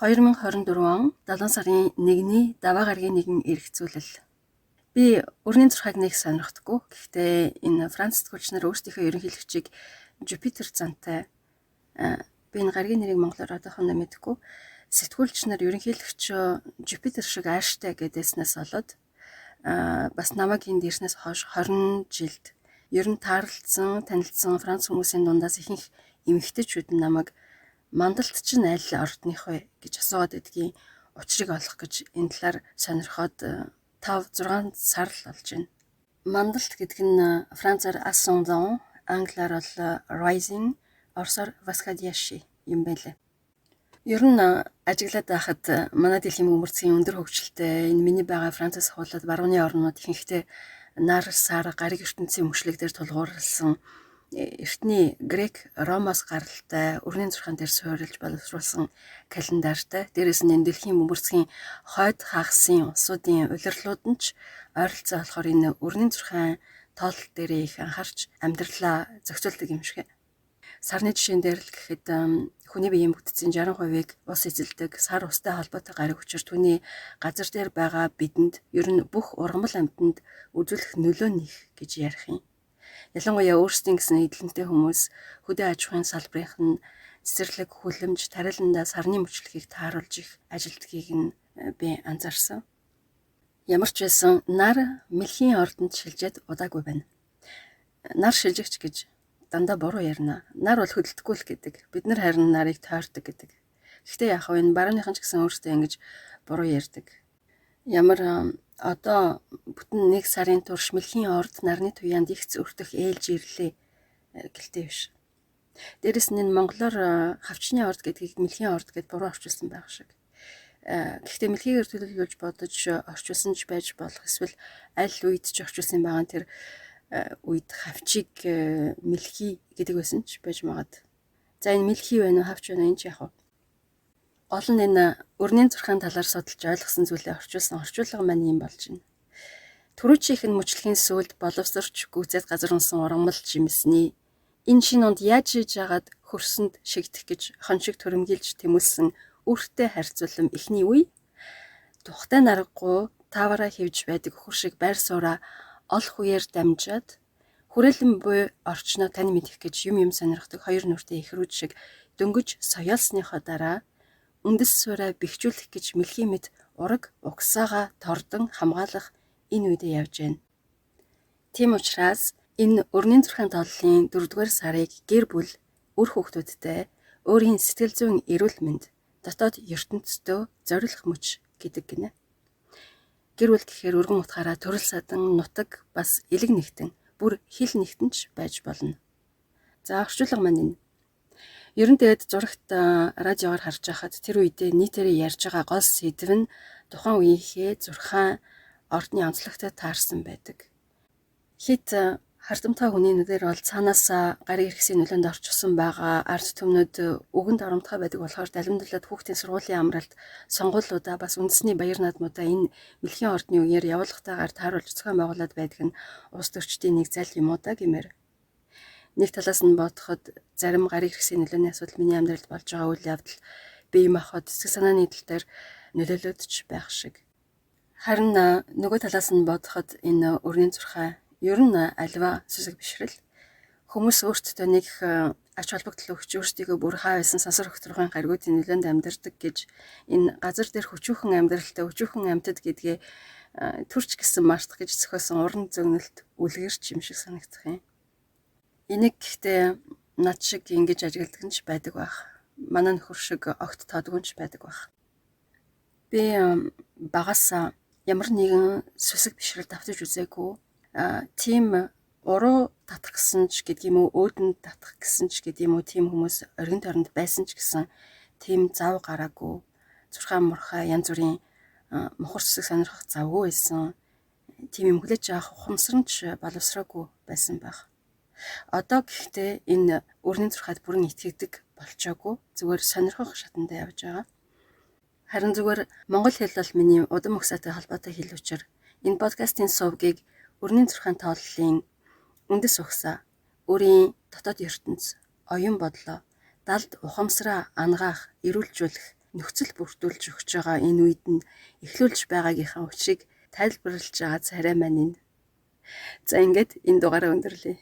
2024 он 7 сарын 1-ний даваа гарагийн нэгэн эргэцүүлэл. Би өрний зурхайг нэг сонирхдаггүй. Гэхдээ энэ Франц сэтгүүлч нар өөрсдийнхөө ерөнхийлөгчийг Жупитер зантай би энэ гарагийн нэрийг монголоор одоохон мэдэхгүй. Сэтгүүлч нар ерөнхийлөгч Жупитер шиг ааштай гэдээснээс болоод бас намайг энд ирснээс хойш 20 жилд ер нь таарлцсан, танилцсан Франц хүмүүсийн дундаас ихэнх эмэгтэйчүүд нь намайг мандалт чинь аль ордных вэ гэж асууад байдгийн учрыг олох гэж энэ талаар сонирхоод 5-6 сар л болж байна. Мандалт гэдэг нь Францаар ascendant, англиар бол rising, оросоор восходящий юм байлээ. Ер нь ажиглаад байхад манай дэлхийн бөмбөрцгийн өндөр хөгжилтэй энэ миний байгаа Францаас хуулаад барууны орнууд ихэнхдээ нар сар гариг ертөнцийн мөчлөг дээр тулгуурласан эртний грек ромоос гаралтай өрнийн зурхаан дээр суурилж боловсруулсан календартай дээрээс нь дэлхийн бөмбөрцгийн хойд хагасын улсуудын улирлууд нь ч ойролцоо болохоор энэ өрнийн зурхаан тоолол дээрээ их анхаарч амьдралаа зохицуулдаг юм шиг. Сарны жишээн дээр л гэхэд хүний биеийн бүтцийн 60%-ийг ус эзэлдэг сар устай холбоотой гариг учир түүний газар дээр байгаа бидэнд ер нь бүх ургамал амьтанд үзүүлэх нөлөө нэх гэж ярих юм. Ялангуяа өөрсдийн гэсэн эдлэнтэй хүмүүс хөдөө аж ахуйн салбарынх нь цэцэрлэг, хүлэмж, тариаландаа сарны мөчлөгийг тааруулж их ажилтгийг нь би анзаарсан. Ямар ч байсан нар мэлхийн ордонд шилжээд удаагүй байна. Нар шилжигч гэж дандаа буруу ярина. Нар бол хөдөлтгүй л гэдэг. Бид нар харин нарыг тойрдог гэдэг. Гэхдээ яг энэ барууныхан ч гэсэн өөрсдөө ингэж буруу ярьдаг. Ямар одоо бүтэн 1 сарын турш мэлхийн орд нарны туяанд их зүртэх ээлж ирлээ гэлтэй биш. Дээрэс нь энэ монголоор хавчны орд гэдгийг мэлхийн орд гэд буруу орчуулсан байх шиг. Гэхдээ мэлхийгээр төлөвлөж бодож орчуулсан ч байж болох, эсвэл аль үед ч орчуулсан байгаа тэр үед хавчиг мэлхий гэдэг байсан ч байж магад. За энэ мэлхий байна уу, хавч байна уу, энэ ч яг гол нь энэ өрнийн зурхаан талаар судалж ойлгосон зүйлээ орчуулсан орчуулга маань юм болж байна. Түрүүчийнх нь мөчлөгийн сүлд боловсрч гүцэд газар унсан ургамал жимсний энэ шин онд яаж хийж агаад хөрсөнд шигдэх гэж хоншиг төрөмгийлж тэмүүлсэн үртэй харьцуулам эхний үе тухтай наргагүй таваараа хөвж байдаг хөр шиг байр суура олох үеэр дамжаад хүрээлэн буй орчноо тань мэдэх гэж юм сонирхдаг хоёр нүртэй ихрүүд шиг дөнгөж соёолсныхоо дараа үндэс суурай бэхжүүлэх гэж мэлхийн мэд ураг угсаага тордон хамгаалах энэ үедээ явж байна. Тийм учраас энэ өрнийн зурхаан тооллын 4-р сарыг гэр бүл, үр хүүхдүүдтэй өөрийн сэтгэл зүйн эрүүл мэнд, дотоод ертөнцийн зориулах мөч гэдэг гинэ. Гэр бүл гэхээр өргөн утгаараа төрөл садан, нутаг, бас элэг нэгтэн, бүр хил нэгтэнч байж болно. За орчуулга маань энэ. Ер нь тэгээд зурагт радиогоор харж байхад тэр үедээ нийтээрээ ярьж байгаа гол сэдв нь тухайн үеийнхээ зурхаан ордны онцлогтой таарсан байдаг. Хит хардамтай хүний нүдээр бол цаанаас гариг иргэсийн нөлөөнд орчихсон байгаа ард түмнүүд үгэнд оромтгой байдаг болохоор далимдуулаад хүүхдийн сургуулийн амралт, сонгуулиудаа бас үндэсний баяр наадмуудаа энэ мэлхийн ордны үеэр явуулгатайгаар тааруулж зохион байгуулад байдаг нь улс төрчдийн нэг зал юм уу да гэмээр. Нэг талаас нь бодоход зарим гариг иргэсийн нөлөөний асуудал миний амьдралд болж байгаа үйл явдал бие махбод сэтгэл санааны тал дээр нөлөөлөд ч байх шиг. Харин нөгөө талаас нь бодоход энэ өрнийн зурхай ер нь альва сүсэг бишрэл хүмүүс өөртөө нэг ач холбогдол өгч өөрсдийгөө бүр хаа байсан сансар хөтөрхөн гаригуудын нөлөөнд амьдардаг гэж энэ газар дээр хүчүүхэн амьдралтай өчүүхэн амьтад гэдгээ төрч гэсэн мартах гэж зохиосон уран зөгнөлт үлгэрч юм шиг санагдах юм. Энийг гэхдээ над шиг ингэж ажигладаг нь ч байдаг байх. Манай нөхөр шиг огт тоодгүй нь ч байдаг байх. Би багасаа ямар нэгэн сүсэг бишрэл давтаж үзээгүй. Тийм уруу татах гэсэн ч гэдэг юм уу, өөдөнд татах гэсэн ч гэдэг юм уу, тийм хүмүүс оргин тойронд байсан ч гэсэн тийм зав гараагүй. Зурхаан мурхай янз бүрийн мухар сүсэг сонирхох завгүй байсан. Тийм юм хүлээж авах ухамсарч боловсроогүй байсан байх. Одоо гэхдээ энэ өрнийн зурхайд бүрэн итгэдэг болчоогүй. Зүгээр сонирхох шатанда явж байгаа. Харин зүгээр монгол хэл бол миний удам угсаатай холбоотой хэл учраас энэ подкастын сувгийг өрнийн зурхаан тооллын үндэс угсаа, өөрийн дотоод ертөнц, оюун бодлоо, далд ухамсараа ангаах, эрүүлжүүлэх, нөхцөл бүрдүүлж өгч байгаа энэ үед нь эхлүүлж байгаагийнхаа учрыг тайлбарлаж байгаа царай маань энэ. За ингээд энэ дугаараа өндөрлөе.